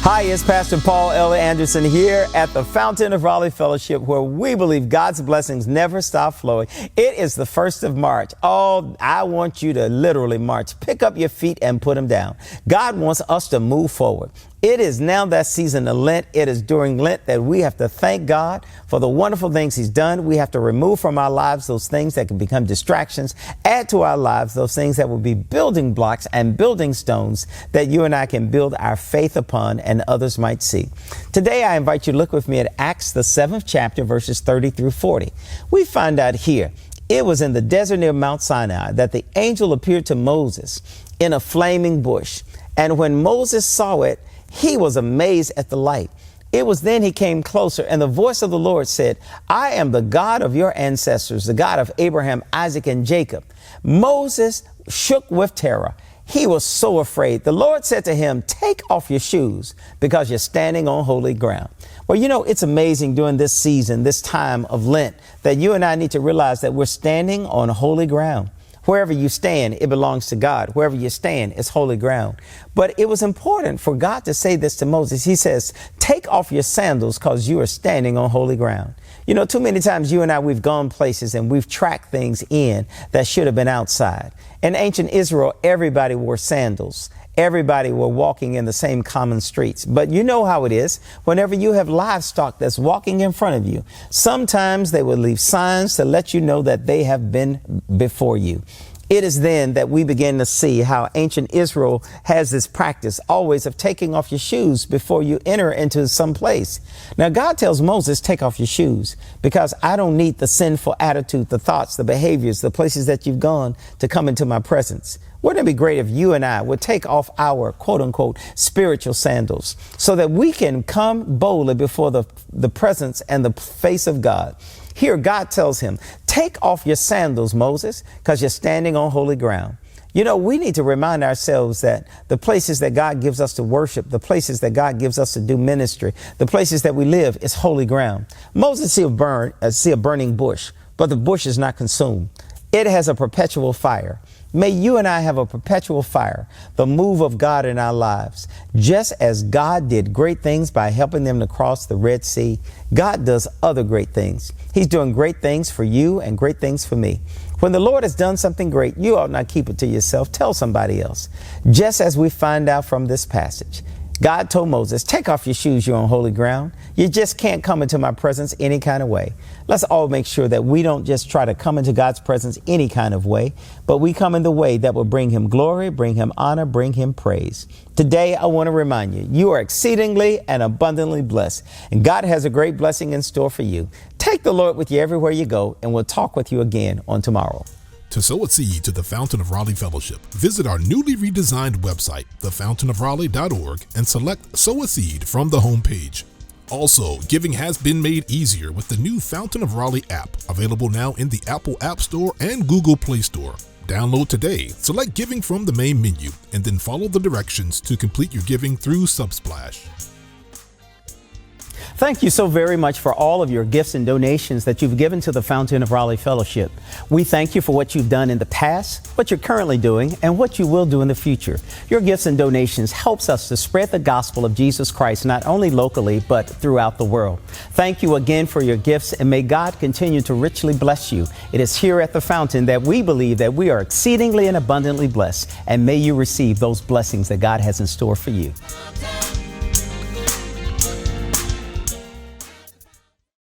Hi, it's Pastor Paul L. Anderson here at the Fountain of Raleigh Fellowship, where we believe God's blessings never stop flowing. It is the 1st of March. Oh, I want you to literally march. Pick up your feet and put them down. God wants us to move forward. It is now that season of Lent. It is during Lent that we have to thank God for the wonderful things He's done. We have to remove from our lives those things that can become distractions, add to our lives those things that will be building blocks and building stones that you and I can build our faith upon and others might see. Today, I invite you to look with me at Acts, the 7th chapter, verses 30 through 40. We find out here, it was in the desert near Mount Sinai that the angel appeared to Moses in a flaming bush. And when Moses saw it, he was amazed at the light. It was then he came closer, and the voice of the Lord said, I am the God of your ancestors, the God of Abraham, Isaac, and Jacob. Moses shook with terror. He was so afraid. The Lord said to him, take off your shoes because you're standing on holy ground. Well, you know, it's amazing during this season, this time of Lent, that you and I need to realize that we're standing on holy ground. Wherever you stand, it belongs to God. Wherever you stand, it's holy ground. But it was important for God to say this to Moses. He says, take off your sandals because you are standing on holy ground. You know, too many times you and I, we've gone places and we've tracked things in that should have been outside. In ancient Israel, everybody wore sandals. Everybody were walking in the same common streets. But you know how it is. Whenever you have livestock that's walking in front of you, sometimes they will leave signs to let you know that they have been before you. It is then that we begin to see how ancient Israel has this practice always of taking off your shoes before you enter into some place. Now, God tells Moses, take off your shoes because I don't need the sinful attitude, the thoughts, the behaviors, the places that you've gone to come into my presence. Wouldn't it be great if you and I would take off our quote unquote spiritual sandals so that we can come boldly before the presence and the face of God? Here, God tells him, take off your sandals, Moses, because you're standing on holy ground. You know, we need to remind ourselves that the places that God gives us to worship, the places that God gives us to do ministry, the places that we live is holy ground. Moses see a burning bush, but the bush is not consumed. It has a perpetual fire. May you and I have a perpetual fire, the move of God in our lives. Just as God did great things by helping them to cross the Red Sea, God does other great things. He's doing great things for you and great things for me. When the Lord has done something great, you ought not keep it to yourself. Tell somebody else. Just as we find out from this passage, God told Moses, take off your shoes, you're on holy ground. You just can't come into my presence any kind of way. Let's all make sure that we don't just try to come into God's presence any kind of way, but we come in the way that will bring him glory, bring him honor, bring him praise. Today, I want to remind you, you are exceedingly and abundantly blessed, and God has a great blessing in store for you. Take the Lord with you everywhere you go, and we'll talk with you again on tomorrow. To sow a seed to the Fountain of Raleigh Fellowship, visit our newly redesigned website, thefountainofraleigh.org, and select Sow a Seed from the homepage. Also, giving has been made easier with the new Fountain of Raleigh app, available now in the Apple App Store and Google Play Store. Download today, select Giving from the main menu, and then follow the directions to complete your giving through Subsplash. Thank you so very much for all of your gifts and donations that you've given to the Fountain of Raleigh Fellowship. We thank you for what you've done in the past, what you're currently doing, and what you will do in the future. Your gifts and donations helps us to spread the gospel of Jesus Christ, not only locally, but throughout the world. Thank you again for your gifts, and may God continue to richly bless you. It is here at the Fountain that we believe that we are exceedingly and abundantly blessed, and may you receive those blessings that God has in store for you.